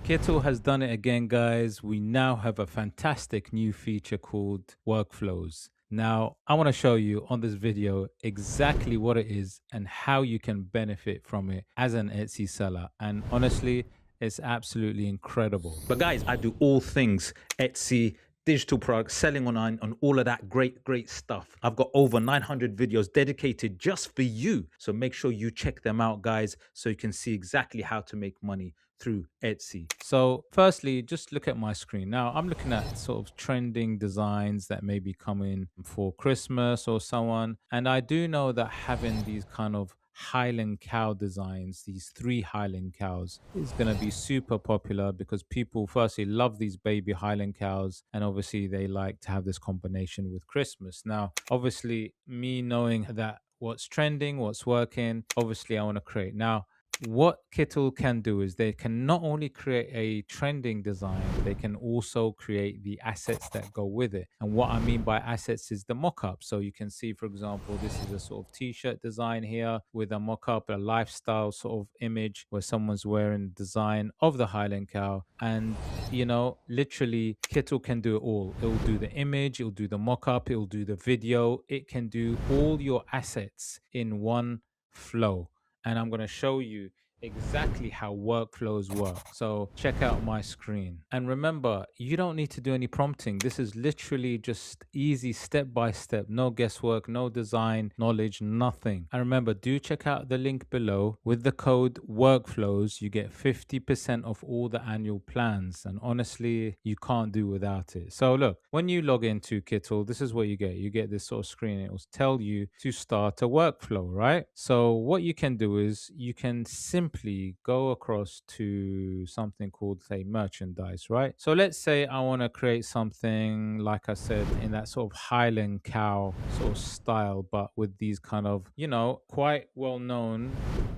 Kittl has done it again, guys. We now have a fantastic new feature called Workflows. Now, I want to show you on this video exactly what it is and how you can benefit from it as an Etsy seller. And honestly, it's absolutely incredible. But guys, I do all things Etsy, digital products, selling online, and all of that great stuff. I've got over 900 videos dedicated just for you. So make sure you check them out, guys, so you can see exactly how to make money through Etsy. So firstly, just look at my screen. Now I'm looking at sort of trending designs that may be coming for Christmas or so on. And I do know that having these kind of Highland cow designs, these three Highland cows, is going to be super popular because people firstly love these baby Highland cows, and obviously they like to have this combination with Christmas. Now, obviously, me knowing that what's trending, what's working, obviously I want to create. Now, what Kittl can do is they can not only create a trending design, they can also create the assets that go with it. And what I mean by assets is the mock-up. So you can see, for example, this is a sort of t-shirt design here with a mock-up, a lifestyle sort of image where someone's wearing design of the Highland cow. And literally Kittl can do it all. It will do the image, it will do the mock-up, it will do the video, it can do all your assets in one flow, and I'm going to show you exactly how workflows work. So check out my screen. And remember, you don't need to do any prompting. This is literally just easy step by step, no guesswork, no design knowledge, nothing. And remember, do check out the link below. With the code workflows, you get 50% off all the annual plans. And honestly, you can't do without it. So look, when you log into Kittl, this is what you get. You get this sort of screen. It will tell you to start a workflow, right? So what you can do is you can simply go across to something called, say, merchandise, right? So let's say I want to create something, like I said, in that sort of Highland cow sort of style, but with these kind of, quite well known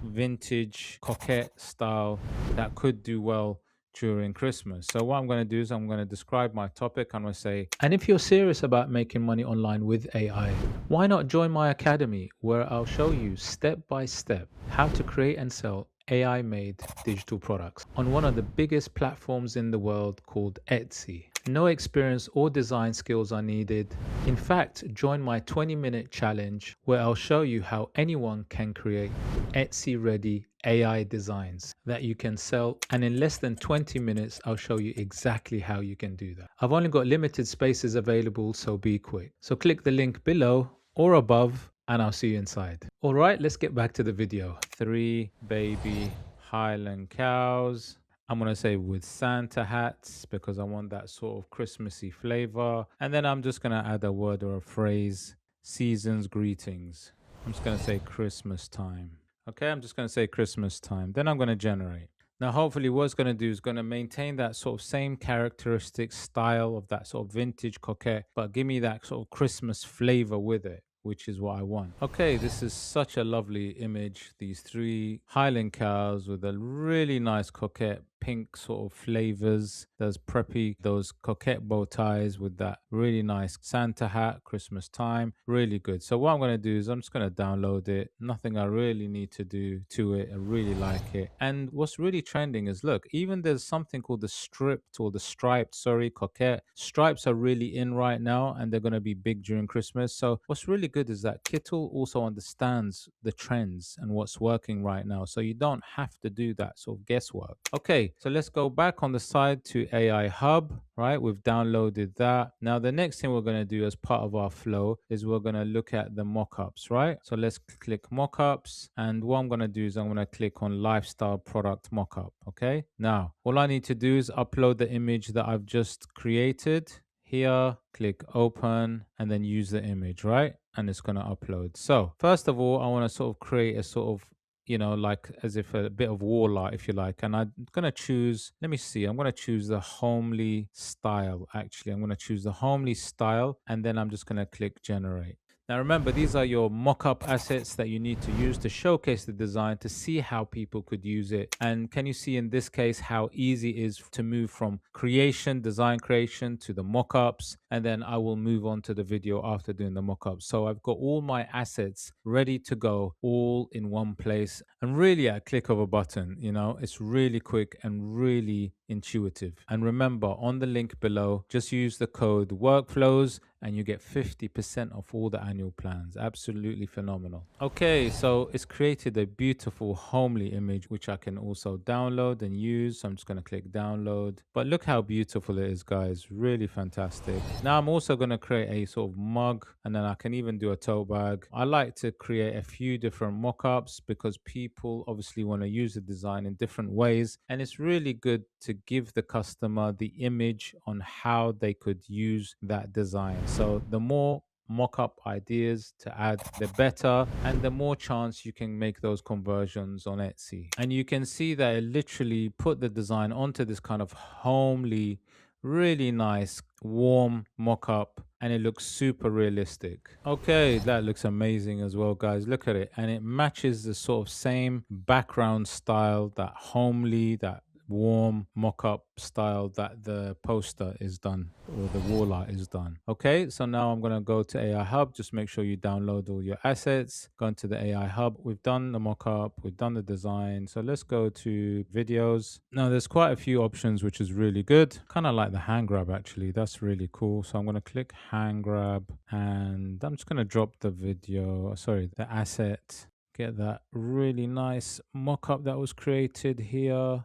vintage coquette style that could do well during Christmas. So what I'm going to do is I'm going to describe my topic. I'm going to say, and if you're serious about making money online with AI, why not join my academy where I'll show you step by step how to create and sell AI made digital products on one of the biggest platforms in the world called Etsy. No experience or design skills are needed. In fact, join my 20-minute challenge where I'll show you how anyone can create Etsy ready AI designs that you can sell, and in less than 20 minutes I'll show you exactly how you can do that. I've only got limited spaces available, so be quick. So click the link below or above and I'll see you inside. All right, let's get back to the video. 3 baby Highland cows. I'm going to say with Santa hats because I want that sort of Christmassy flavor. And then I'm just going to add a word or a phrase, season's greetings. I'm just going to say Christmas time. Okay, I'm just going to say Christmas time. Then I'm going to generate. Now, hopefully what it's going to do is going to maintain that sort of same characteristic style of that sort of vintage coquette, but give me that sort of Christmas flavor with it, which is what I want. Okay, this is such a lovely image. These 3 Highland cows with a really nice coquette pink sort of flavors. There's preppy, those coquette bow ties with that really nice Santa hat, Christmas time. Really good. So what I'm going to do is I'm just going to download it. Nothing I really need to do to it. I really like it. And what's really trending is, look, even there's something called the stripped or the striped, sorry, coquette. Stripes are really in right now and they're going to be big during Christmas. So what's really good is that Kittl also understands the trends and what's working right now. So you don't have to do that sort of guesswork. Okay, so let's go back on the side to AI Hub, right? We've downloaded that. Now, the next thing we're going to do as part of our flow is we're going to look at the mockups, right? So let's click mockups. And what I'm going to do is I'm going to click on lifestyle product mockup, okay? Now, all I need to do is upload the image that I've just created. Here, click open and then use the image, right? And it's going to upload. So first of all, I want to sort of create a sort of, like as if a bit of wall art, if you like. And I'm going to choose, let me see, I'm going to choose the homely style. Actually, I'm going to choose the homely style and then I'm just going to click generate. Now remember, these are your mock-up assets that you need to use to showcase the design to see how people could use it. And can you see in this case how easy it is to move from creation, design creation to the mock-ups and then I will move on to the video after doing the mockup. So I've got all my assets ready to go all in one place, and really at a click of a button. It's really quick and really intuitive. And remember, on the link below, just use the code workflows and you get 50% off all the annual plans. Absolutely phenomenal. Okay, so it's created a beautiful homely image which I can also download and use. So I'm just going to click download. But look how beautiful it is, guys. Really fantastic. Now I'm also going to create a sort of mug, and then I can even do a tote bag. I like to create a few different mock-ups because people obviously want to use the design in different ways, and it's really good to give the customer the image on how they could use that design. So the more mock-up ideas to add, the better, and the more chance you can make those conversions on Etsy. And you can see that it literally put the design onto this kind of homely, really nice warm mock-up, and it looks super realistic. Okay, that looks amazing as well, guys. Look at it, and it matches the sort of same background style, that homely, that warm mock-up style that the poster is done, or the wall art is done. Okay, so now I'm going to go to AI Hub. Just make sure you download all your assets. Go into the AI Hub. We've done the mock-up, we've done the design. So let's go to videos. Now there's quite a few options, which is really good. Kind of like the hand grab, actually. That's really cool. So I'm going to click hand grab, and I'm just going to drop the video, sorry, the asset. Get that really nice mock-up that was created here,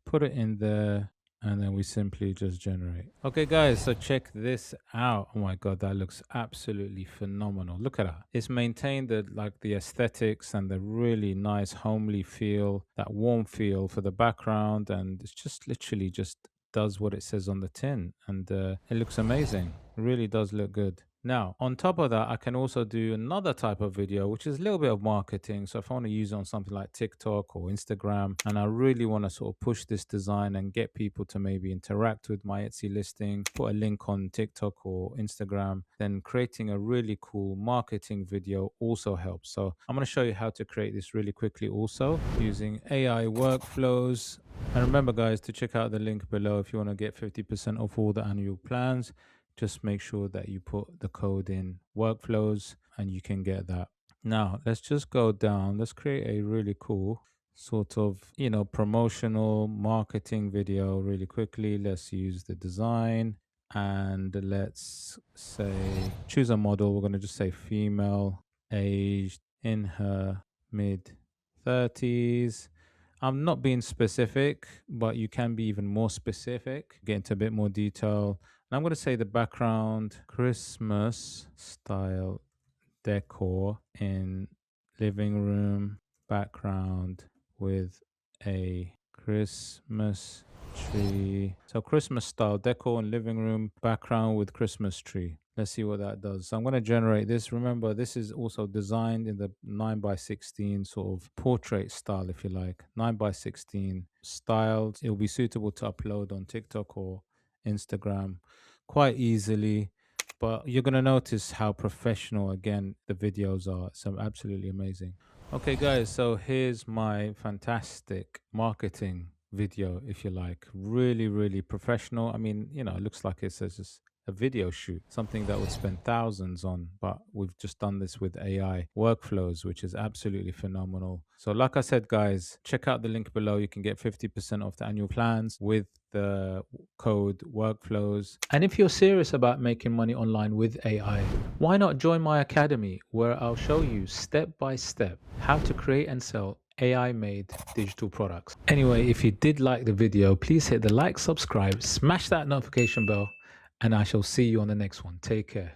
put it in there, and then we simply just generate. Okay, guys, so check this out. Oh my god, that looks absolutely phenomenal. Look at that. It's maintained the aesthetics and the really nice homely feel, that warm feel for the background, and it's just literally just does what it says on the tin, and it looks amazing. It really does look good. Now, on top of that, I can also do another type of video, which is a little bit of marketing. So if I want to use it on something like TikTok or Instagram, and I really want to sort of push this design and get people to maybe interact with my Etsy listing, put a link on TikTok or Instagram, then creating a really cool marketing video also helps. So I'm going to show you how to create this really quickly also using AI workflows. And remember, guys, to check out the link below if you want to get 50% off all the annual plans. Just make sure that you put the code in workflows and you can get that. Now, let's just go down. Let's create a really cool sort of, promotional marketing video really quickly. Let's use the design, and let's say choose a model. We're going to just say female, aged in her mid 30s. I'm not being specific, but you can be even more specific, get into a bit more detail. And I'm going to say the background, Christmas style decor in living room background with a Christmas tree. So Christmas style decor in living room background with Christmas tree. Let's see what that does. So I'm going to generate this. Remember, this is also designed in the 9x16 sort of portrait style, if you like. 9x16 styled. It will be suitable to upload on TikTok or Instagram quite easily. But you're going to notice how professional, again, the videos are. So absolutely amazing. Okay, guys, so here's my fantastic marketing video, if you like. Really, really professional. I mean, it looks like it's just a video shoot, something that would spend thousands on, but we've just done this with AI workflows, which is absolutely phenomenal. So like I said, guys, check out the link below. You can get 50% off the annual plans with the code workflows. And if you're serious about making money online with AI, why not join my academy, where I'll show you step by step how to create and sell AI-made digital products. Anyway, if you did like the video, please hit the like, subscribe, smash that notification bell, and I shall see you on the next one. Take care.